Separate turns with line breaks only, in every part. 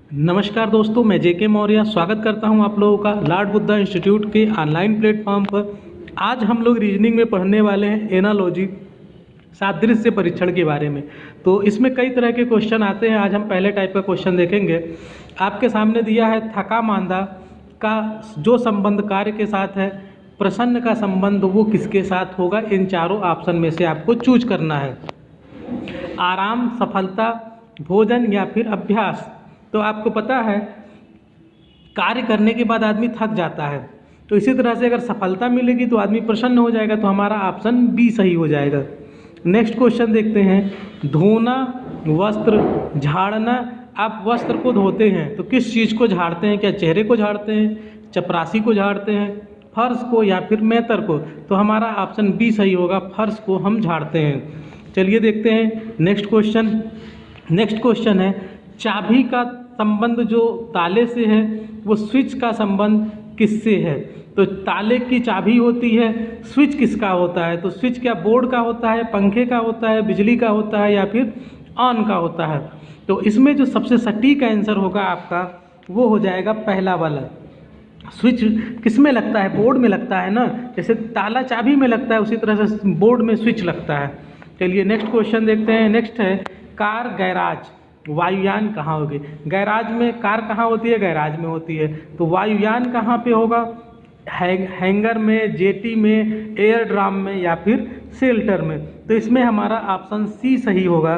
नमस्कार दोस्तों, मैं जेके मौर्य स्वागत करता हूं आप लोगों का लॉर्ड बुद्धा इंस्टीट्यूट के ऑनलाइन प्लेटफॉर्म पर। आज हम लोग रीजनिंग में पढ़ने वाले हैं एनालॉजी, सादृश्य परीक्षण के बारे में। तो इसमें कई तरह के क्वेश्चन आते हैं। आज हम पहले टाइप का क्वेश्चन देखेंगे। आपके सामने दिया है थका मांदा का जो संबंध कार्य के साथ है, प्रसन्न का संबंध वो किसके साथ होगा। इन चारों ऑप्शन में से आपको चूज करना है, आराम, सफलता, भोजन या फिर अभ्यास। तो आपको पता है कार्य करने के बाद आदमी थक जाता है, तो इसी तरह से अगर सफलता मिलेगी तो आदमी प्रसन्न हो जाएगा। तो हमारा ऑप्शन बी सही हो जाएगा। नेक्स्ट क्वेश्चन देखते हैं। धोना, वस्त्र, झाड़ना। आप वस्त्र को धोते हैं तो किस चीज़ को झाड़ते हैं? क्या चेहरे को झाड़ते हैं, चपरासी को झाड़ते हैं, फर्श को या फिर मेहतर को? तो हमारा ऑप्शन बी सही होगा, फर्श को हम झाड़ते हैं। चलिए देखते हैं नेक्स्ट क्वेश्चन। नेक्स्ट क्वेश्चन है चाबी का संबंध जो ताले से है वो स्विच का संबंध किससे है? तो ताले की चाबी होती है, स्विच किसका होता है? तो स्विच क्या बोर्ड का होता है, पंखे का होता है, बिजली का होता है या फिर ऑन का होता है? तो इसमें जो सबसे सटीक आंसर होगा आपका वो हो जाएगा पहला वाला। स्विच किस में लगता है? बोर्ड में लगता है ना। जैसे ताला चाबी में लगता है उसी तरह से बोर्ड में स्विच लगता है। चलिए नेक्स्ट क्वेश्चन देखते हैं। नेक्स्ट है कार गैराज, वायुयान कहाँ होगी? गैराज में कार कहाँ होती है? गैराज में होती है। तो वायुयान कहाँ पे होगा? हैंगर में, जेटी में, एयर ड्राम में या फिर शेल्टर में? तो इसमें हमारा ऑप्शन सी सही होगा।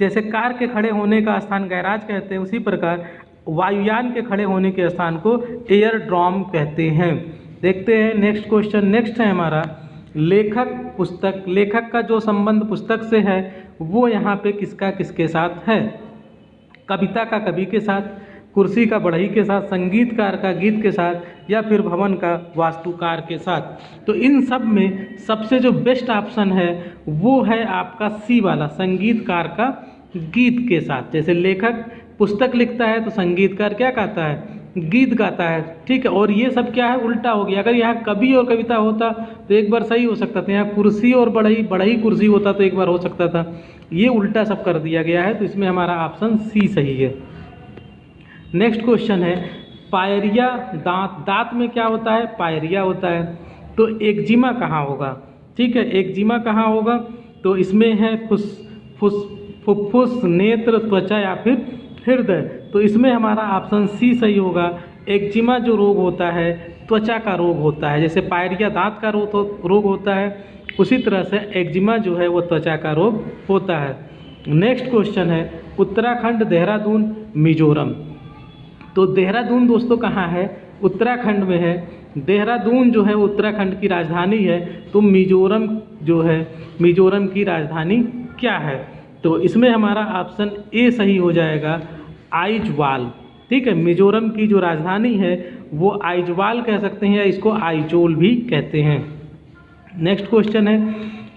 जैसे कार के खड़े होने का स्थान गैराज कहते हैं, उसी प्रकार वायुयान के खड़े होने के स्थान को एयर ड्राम कहते हैं। देखते हैं नेक्स्ट क्वेश्चन। नेक्स्ट है हमारा लेखक, पुस्तक। लेखक का जो संबंध पुस्तक से है वो यहाँ पे किसका किसके साथ है? कविता का कवि के साथ, कुर्सी का बढ़ई के साथ, संगीतकार का गीत के साथ या फिर भवन का वास्तुकार के साथ? तो इन सब में सबसे जो बेस्ट ऑप्शन है वो है आपका सी वाला, संगीतकार का गीत के साथ। जैसे लेखक पुस्तक लिखता है तो संगीतकार क्या गाता है? गीत गाता है। ठीक है, और ये सब क्या है? उल्टा हो गया। अगर यहाँ कवि और कविता होता तो एक बार सही हो सकता था, यहाँ कुर्सी और बढ़ई, बढ़ई कुर्सी होता तो एक बार हो सकता था। ये उल्टा सब कर दिया गया है, तो इसमें हमारा ऑप्शन सी सही है। नेक्स्ट क्वेश्चन है पायरिया, दांत। दांत में क्या होता है? पायरिया होता है। तो एक्जिमा कहाँ होगा? ठीक है, एक्जिमा कहाँ होगा? तो इसमें है फुफ्फुस, नेत्र, त्वचा या फिर हृदय? तो इसमें हमारा ऑप्शन सी सही होगा। एक्जिमा जो रोग होता है त्वचा का रोग होता है। जैसे पायरिया दांत का रोग होता है, उसी तरह से एक्जिमा जो है वो त्वचा का रोग होता है। नेक्स्ट क्वेश्चन है उत्तराखंड, देहरादून, मिजोरम। तो देहरादून दोस्तों कहाँ है? उत्तराखंड में है। देहरादून जो है उत्तराखंड की राजधानी है। तो मिजोरम जो है, मिजोरम की राजधानी क्या है? तो इसमें हमारा ऑप्शन ए सही हो जाएगा, आइजवाल। ठीक है, मिजोरम की जो राजधानी है वो आइजवाल कह सकते हैं या इसको आइजोल भी कहते हैं। नेक्स्ट क्वेश्चन है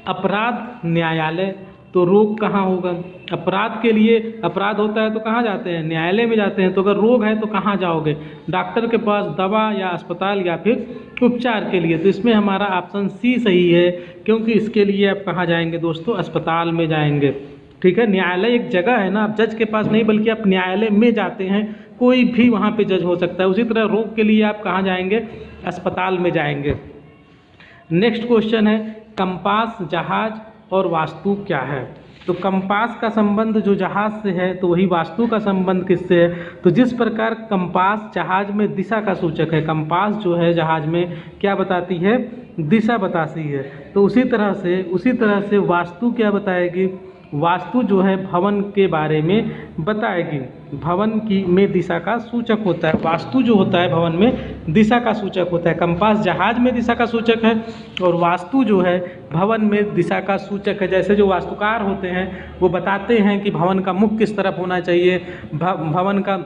अपराध न्यायालय। तो रोग कहाँ होगा? अपराध के लिए अपराध होता है तो कहाँ जाते हैं? न्यायालय में जाते हैं। तो अगर रोग है तो कहाँ जाओगे? डॉक्टर के पास, दवा या अस्पताल या फिर उपचार के लिए? तो इसमें हमारा ऑप्शन सी सही है, क्योंकि इसके लिए आप कहाँ जाएंगे दोस्तों? अस्पताल में जाएंगे। ठीक है, न्यायालय एक जगह है ना, आप जज के पास नहीं बल्कि आप न्यायालय में जाते हैं। कोई भी वहाँ पे जज हो सकता है। उसी तरह रोग के लिए आप कहाँ जाएंगे? अस्पताल में जाएंगे। नेक्स्ट क्वेश्चन है कंपास, जहाज और वास्तु क्या है? तो कंपास का संबंध जो जहाज से है तो वही वास्तु का संबंध किससे है? तो जिस प्रकार कंपास जहाज में दिशा का सूचक है, कंपास जो है जहाज में क्या बताती है? दिशा बताती है। तो उसी तरह से वास्तु क्या बताएगी? वास्तु जो है भवन के बारे में बताएगी। भवन की में दिशा का सूचक होता है। वास्तु जो होता है भवन में दिशा का सूचक होता है। कंपास जहाज में दिशा का सूचक है और वास्तु जो है भवन में दिशा का सूचक है। जैसे जो वास्तुकार होते हैं वो बताते हैं कि भवन का मुख किस तरफ होना चाहिए, भवन का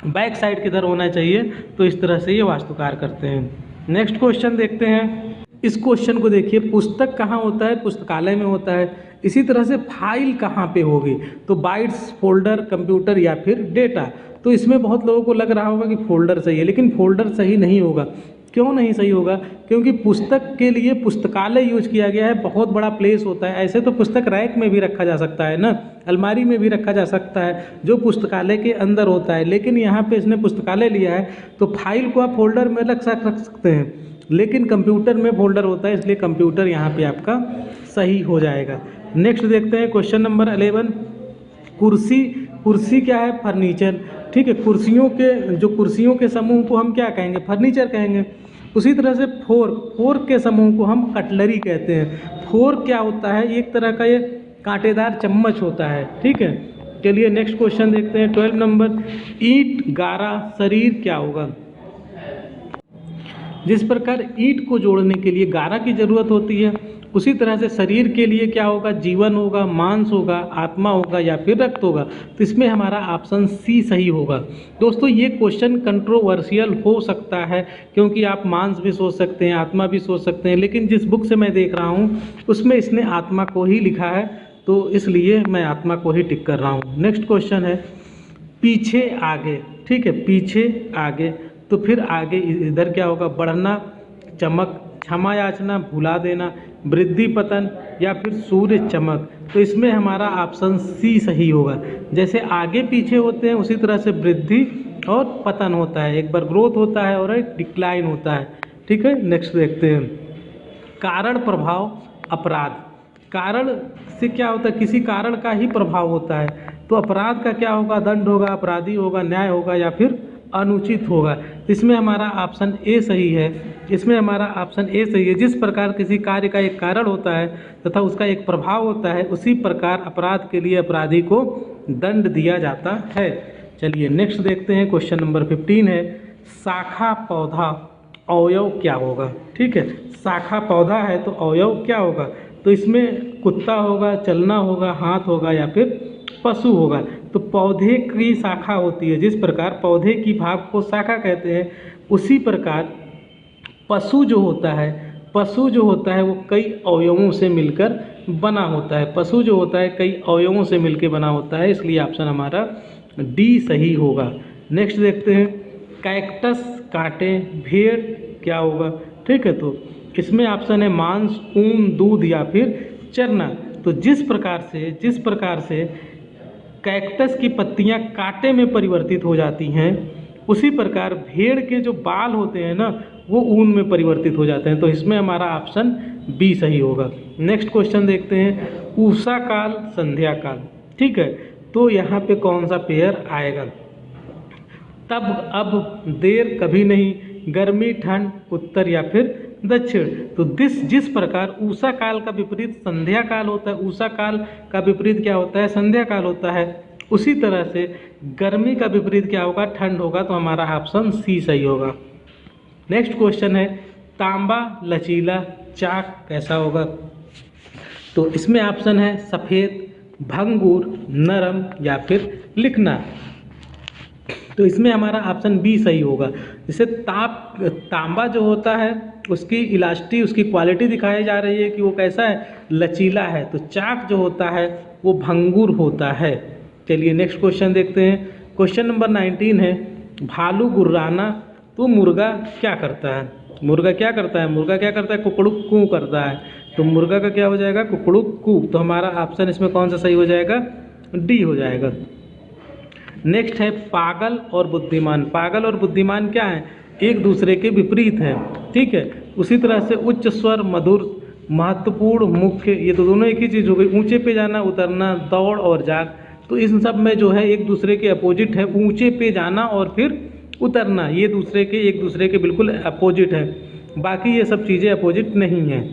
बैक साइड किधर होना चाहिए। तो इस तरह से ये वास्तुकार करते हैं। नेक्स्ट क्वेश्चन देखते हैं। इस क्वेश्चन को देखिए, पुस्तक कहाँ होता है? पुस्तकालय में होता है। इसी तरह से फाइल कहाँ पे होगी? तो बाइट्स, फोल्डर, कंप्यूटर या फिर डेटा। तो इसमें बहुत लोगों को लग रहा होगा कि फोल्डर सही है, लेकिन फोल्डर सही नहीं होगा। क्यों नहीं सही होगा? क्योंकि पुस्तक के लिए पुस्तकालय यूज किया गया है, बहुत बड़ा प्लेस होता है। ऐसे तो पुस्तक रैक में भी रखा जा सकता है ना, अलमारी में भी रखा जा सकता है, जो पुस्तकालय के अंदर होता है। लेकिन यहाँ पे इसने पुस्तकालय लिया है, तो फाइल को आप फोल्डर में रख सकते हैं, लेकिन कंप्यूटर में फोल्डर होता है, इसलिए कंप्यूटर यहाँ पे आपका सही हो जाएगा। नेक्स्ट देखते हैं क्वेश्चन नंबर 11। कुर्सी, कुर्सी क्या है? फर्नीचर। ठीक है, कुर्सियों के समूह को हम क्या कहेंगे? फर्नीचर कहेंगे। उसी तरह से फोर्क के समूह को हम कटलरी कहते हैं। फोर्क क्या होता है? एक तरह का ये कांटेदार चम्मच होता है। ठीक है, चलिए नेक्स्ट क्वेश्चन देखते हैं 12 नंबर। ईंट, गारा, शरीर क्या होगा? जिस प्रकार ईंट को जोड़ने के लिए गारा की जरूरत होती है, उसी तरह से शरीर के लिए क्या होगा? जीवन होगा, मांस होगा, आत्मा होगा या फिर रक्त होगा। तो इसमें हमारा ऑप्शन सी सही होगा। दोस्तों, ये क्वेश्चन कंट्रोवर्शियल हो सकता है, क्योंकि आप मांस भी सोच सकते हैं, आत्मा भी सोच सकते हैं, लेकिन जिस बुक से मैं देख रहा हूँ उसमें इसने आत्मा को ही लिखा है, तो इसलिए मैं आत्मा को ही टिक कर रहा हूँ। नेक्स्ट क्वेश्चन है पीछे आगे। ठीक है, पीछे आगे, तो फिर आगे इधर क्या होगा? बढ़ना, चमक, क्षमा याचना, भुला देना, वृद्धि, पतन या फिर सूर्य चमक। तो इसमें हमारा ऑप्शन सी सही होगा। जैसे आगे पीछे होते हैं, उसी तरह से वृद्धि और पतन होता है, एक बार ग्रोथ होता है और एक डिक्लाइन होता है। ठीक है, नेक्स्ट देखते हैं कारण, प्रभाव, अपराध। कारण से क्या होता है? किसी कारण का ही प्रभाव होता है। तो अपराध का क्या होगा? दंड होगा, अपराधी होगा, न्याय होगा या फिर अनुचित होगा। इसमें हमारा ऑप्शन ए सही है। इसमें हमारा ऑप्शन ए सही है। जिस प्रकार किसी कार्य का एक कारण होता है तथा उसका एक प्रभाव होता है, उसी प्रकार अपराध के लिए अपराधी को दंड दिया जाता है। चलिए नेक्स्ट देखते हैं क्वेश्चन नंबर 15 है शाखा, पौधा, अवयव क्या होगा? ठीक है, शाखा पौधा है तो अवयव क्या होगा? तो इसमें कुत्ता होगा, चलना होगा, हाथ होगा या फिर पशु होगा। तो पौधे की शाखा होती है। जिस प्रकार पौधे की भाग को शाखा कहते हैं, उसी प्रकार पशु जो होता है वो कई अवयवों से मिलकर बना होता है। पशु जो होता है कई अवयवों से मिलकर बना होता है, इसलिए ऑप्शन हमारा डी सही होगा। नेक्स्ट देखते हैं कैक्टस, कांटे, भेड़ क्या होगा? ठीक है, तो इसमें ऑप्शन है मांस, ऊन, दूध या फिर चरना। तो जिस प्रकार से कैक्टस की पत्तियां कांटे में परिवर्तित हो जाती हैं, उसी प्रकार भेड़ के जो बाल होते हैं ना, वो ऊन में परिवर्तित हो जाते हैं। तो इसमें हमारा ऑप्शन बी सही होगा। नेक्स्ट क्वेश्चन देखते हैं उषा काल, संध्या काल। ठीक है, तो यहाँ पे कौन सा पेयर आएगा? तब, अब, देर, कभी नहीं, गर्मी, ठंड, उत्तर या फिर दक्षिण। तो जिस प्रकार उषा काल का विपरीत संध्या काल होता है, उषा काल का विपरीत क्या होता है? संध्या काल होता है। उसी तरह से गर्मी का विपरीत क्या होगा? ठंड होगा। तो हमारा ऑप्शन सी सही होगा। नेक्स्ट क्वेश्चन है तांबा, लचीला, चाक कैसा होगा? तो इसमें ऑप्शन है सफ़ेद, भंगुर, नरम या फिर लिखना। तो इसमें हमारा ऑप्शन बी सही होगा। जैसे तांबा जो होता है उसकी इलास्टी, उसकी क्वालिटी दिखाई जा रही है कि वो कैसा है? लचीला है। तो चाक जो होता है वो भंगुर होता है। चलिए नेक्स्ट क्वेश्चन देखते हैं। क्वेश्चन नंबर 19 है भालू, गुर्राना। तो मुर्गा क्या करता है? मुर्गा क्या करता है? कुकड़ुक कू करता है। तो मुर्गा का क्या हो जाएगा? कुकड़ुक कू। तो हमारा ऑप्शन इसमें कौन सा सही हो जाएगा? डी हो जाएगा। नेक्स्ट है पागल और बुद्धिमान। पागल और बुद्धिमान क्या है? एक दूसरे के विपरीत हैं। ठीक है, उसी तरह से उच्च स्वर, मधुर, महत्वपूर्ण, मुख्य, ये तो दोनों एक ही चीज़ हो गई। ऊंचे पे जाना, उतरना, दौड़ और जाग, तो इन सब में जो है एक दूसरे के अपोजिट है। ऊंचे पे जाना और फिर उतरना, ये एक दूसरे के बिल्कुल अपोजिट है। बाकी ये सब चीज़ें अपोजिट नहीं हैं।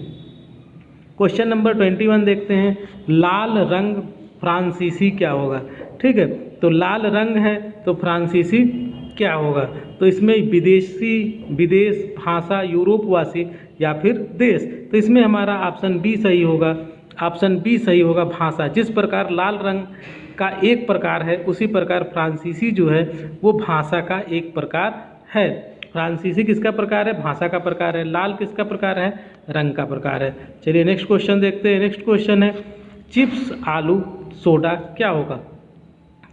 क्वेश्चन नंबर 21 देखते हैं लाल रंग, फ्रांसीसी क्या होगा? ठीक है, तो लाल रंग है तो फ्रांसीसी क्या होगा? तो इसमें विदेश, भाषा, यूरोपवासी या फिर देश। तो इसमें हमारा ऑप्शन बी सही होगा। ऑप्शन बी सही होगा, भाषा। जिस प्रकार लाल रंग का एक प्रकार है, उसी प्रकार फ्रांसीसी जो है वो भाषा का एक प्रकार है। फ्रांसीसी किसका प्रकार है? भाषा का प्रकार है। लाल किसका प्रकार है? रंग का प्रकार है। चलिए नेक्स्ट क्वेश्चन देखते हैं। नेक्स्ट क्वेश्चन है चिप्स आलू सोडा क्या होगा?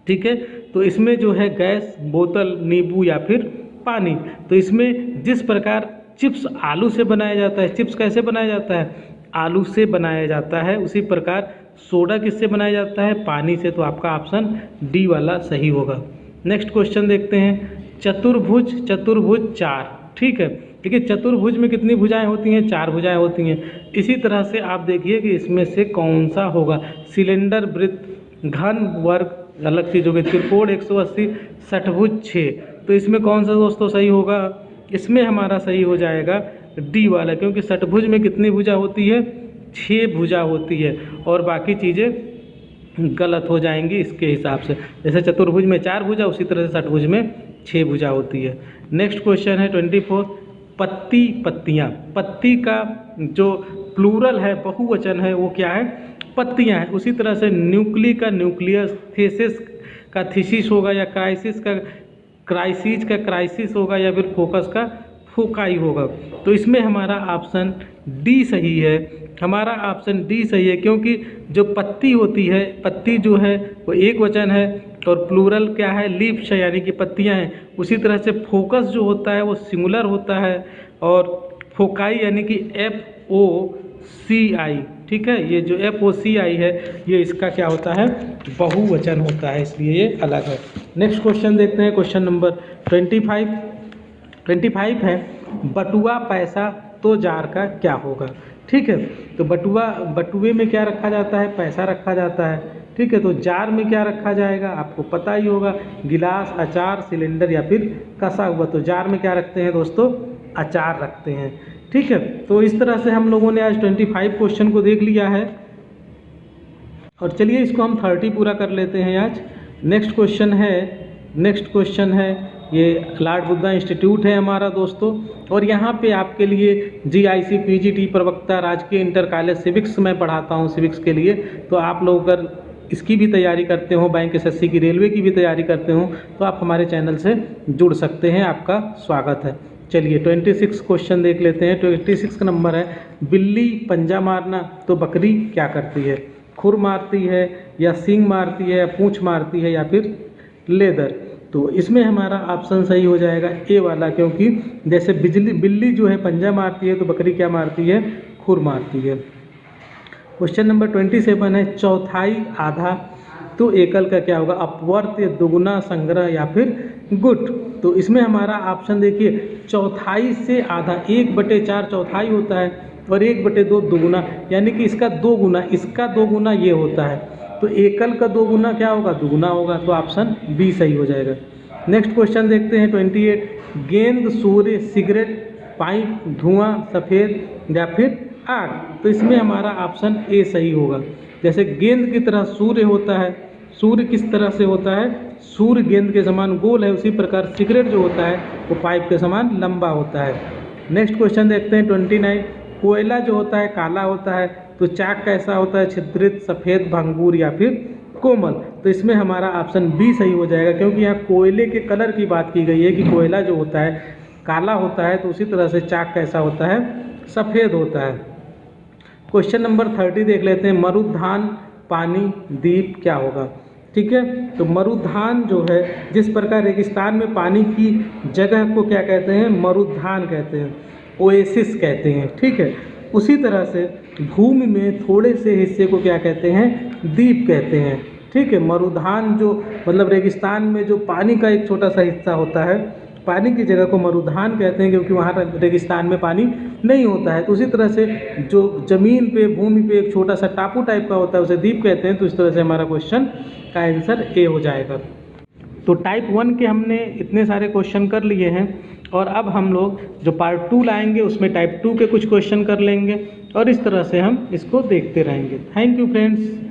ठीक है, तो इसमें जो है गैस, बोतल, नींबू या फिर पानी। तो इसमें जिस प्रकार चिप्स आलू से बनाया जाता है, चिप्स कैसे बनाया जाता है? आलू से बनाया जाता है। उसी प्रकार सोडा किससे बनाया जाता है? पानी से। तो आपका ऑप्शन डी वाला सही होगा। नेक्स्ट क्वेश्चन देखते हैं चतुर्भुज चतुर्भुज चार। ठीक है, देखिए चतुर्भुज में कितनी भुजाएं होती हैं? 4 भुजाएं होती हैं। इसी तरह से आप देखिए कि इसमें से कौन सा होगा? सिलेंडर, वृत्त, घन, वर्ग अलग चीज़ हो गई, त्रिकोण 180, षटभुज 6। तो इसमें कौन सा दोस्तों सही होगा? इसमें हमारा सही हो जाएगा डी वाला, क्योंकि षटभुज में कितनी भुजा होती है? 6 भुजा होती है और बाकी चीज़ें गलत हो जाएंगी इसके हिसाब से। जैसे चतुर्भुज में 4 भुजा, उसी तरह से षटभुज में 6 भुजा होती है। नेक्स्ट क्वेश्चन है 24 पत्ती पत्तियाँ। पत्ती का जो प्लूरल है, बहुवचन है, वो क्या है? पत्तियाँ हैं। उसी तरह से न्यूक्ली का न्यूक्लियस, थीसिस का थीसिस होगा, या क्राइसिस का क्राइसिस होगा, या फिर फोकस का फोकाई होगा। तो इसमें हमारा ऑप्शन डी सही है। हमारा ऑप्शन डी सही है, क्योंकि जो पत्ती होती है, पत्ती जो है वो एक वचन है और प्लूरल क्या है? लीव्स है, यानी कि पत्तियां हैं। उसी तरह से फोकस जो होता है वो सिंगुलर होता है और फोकाई यानी कि FOCI। ठीक है, ये जो FOCI है ये इसका क्या होता है? बहुवचन होता है, इसलिए ये अलग है। नेक्स्ट क्वेश्चन देखते हैं। क्वेश्चन नंबर 25 है बटुआ पैसा तो जार का क्या होगा? ठीक है, तो बटुए में क्या रखा जाता है? पैसा रखा जाता है। ठीक है, तो जार में क्या रखा जाएगा? आपको पता ही होगा, गिलास, अचार, सिलेंडर या फिर कसा हुआ। तो जार में क्या रखते हैं दोस्तों? अचार रखते हैं। ठीक है, तो इस तरह से हम लोगों ने आज 25 क्वेश्चन को देख लिया है और चलिए इसको हम 30 पूरा कर लेते हैं आज। नेक्स्ट क्वेश्चन है ये लॉर्ड बुद्धा इंस्टीट्यूट है हमारा दोस्तों, और यहाँ पे आपके लिए GIC PGT प्रवक्ता राजकीय इंटर कॉलेज सिविक्स मैं पढ़ाता हूँ सिविक्स के लिए। तो आप लोग अगर इसकी भी तैयारी करते हो, बैंक SSC की, रेलवे की भी तैयारी करते हो, तो आप हमारे चैनल से जुड़ सकते हैं। आपका स्वागत है। चलिए 26 क्वेश्चन देख लेते हैं। 26 का नंबर है बिल्ली पंजा मारना तो बकरी क्या करती है? खुर मारती है, या सींग मारती है, या पूँछ मारती है, या फिर लेदर। तो इसमें हमारा ऑप्शन सही हो जाएगा ए वाला, क्योंकि जैसे बिल्ली जो है पंजा मारती है तो बकरी क्या मारती है? खुर मारती है। क्वेश्चन नंबर 27 है चौथाई आधा तो एकल का क्या होगा? अपवर्त्य, दुगुना, संग्रह या फिर गुट। तो इसमें हमारा ऑप्शन देखिए, चौथाई से आधा 1/4 चौथाई होता है और 1/2 दुगुना, यानी कि इसका 2 गुना, इसका 2 गुना ये होता है। तो एकल का 2 गुना क्या होगा? दुगुना होगा। तो ऑप्शन बी सही हो जाएगा। नेक्स्ट क्वेश्चन देखते हैं 28 गेंद, सूर्य, सिगरेट, पाइप, धुआं, सफ़ेद या फिर आग। तो इसमें हमारा ऑप्शन ए सही होगा। जैसे गेंद की तरह सूर्य होता है, सूर्य किस तरह से होता है? सूर्य गेंद के समान गोल है। उसी प्रकार सिगरेट जो होता है वो पाइप के समान लंबा होता है। नेक्स्ट क्वेश्चन देखते हैं 29 कोयला जो होता है काला होता है तो चाक कैसा होता है? छिद्रित, सफ़ेद, भंगूर या फिर कोमल। तो इसमें हमारा ऑप्शन बी सही हो जाएगा, क्योंकि यहाँ कोयले के कलर की बात की गई है कि कोयला जो होता है काला होता है, तो उसी तरह से चाक कैसा होता है? सफ़ेद होता है। क्वेश्चन नंबर 30 देख लेते हैं मरुधान पानी दीप क्या होगा? ठीक है, तो मरुधान जो है, जिस प्रकार रेगिस्तान में पानी की जगह को क्या कहते हैं? मरुधान कहते हैं, ओएसिस कहते हैं। ठीक है, उसी तरह से भूमि में थोड़े से हिस्से को क्या कहते हैं? द्वीप कहते हैं। ठीक है, मरुधान जो मतलब रेगिस्तान में जो पानी का एक छोटा सा हिस्सा होता है, पानी की जगह को मरुधान कहते हैं, क्योंकि वहाँ रेगिस्तान में पानी नहीं होता है। तो उसी तरह से जो ज़मीन पे, भूमि पे एक छोटा सा टापू टाइप का होता है उसे द्वीप कहते हैं। तो इस तरह से हमारा क्वेश्चन का आंसर ए हो जाएगा। तो टाइप 1 के हमने इतने सारे क्वेश्चन कर लिए हैं और अब हम लोग जो पार्ट 2 लाएंगे उसमें टाइप 2 के कुछ क्वेश्चन कर लेंगे और इस तरह से हम इसको देखते रहेंगे। Thank you friends.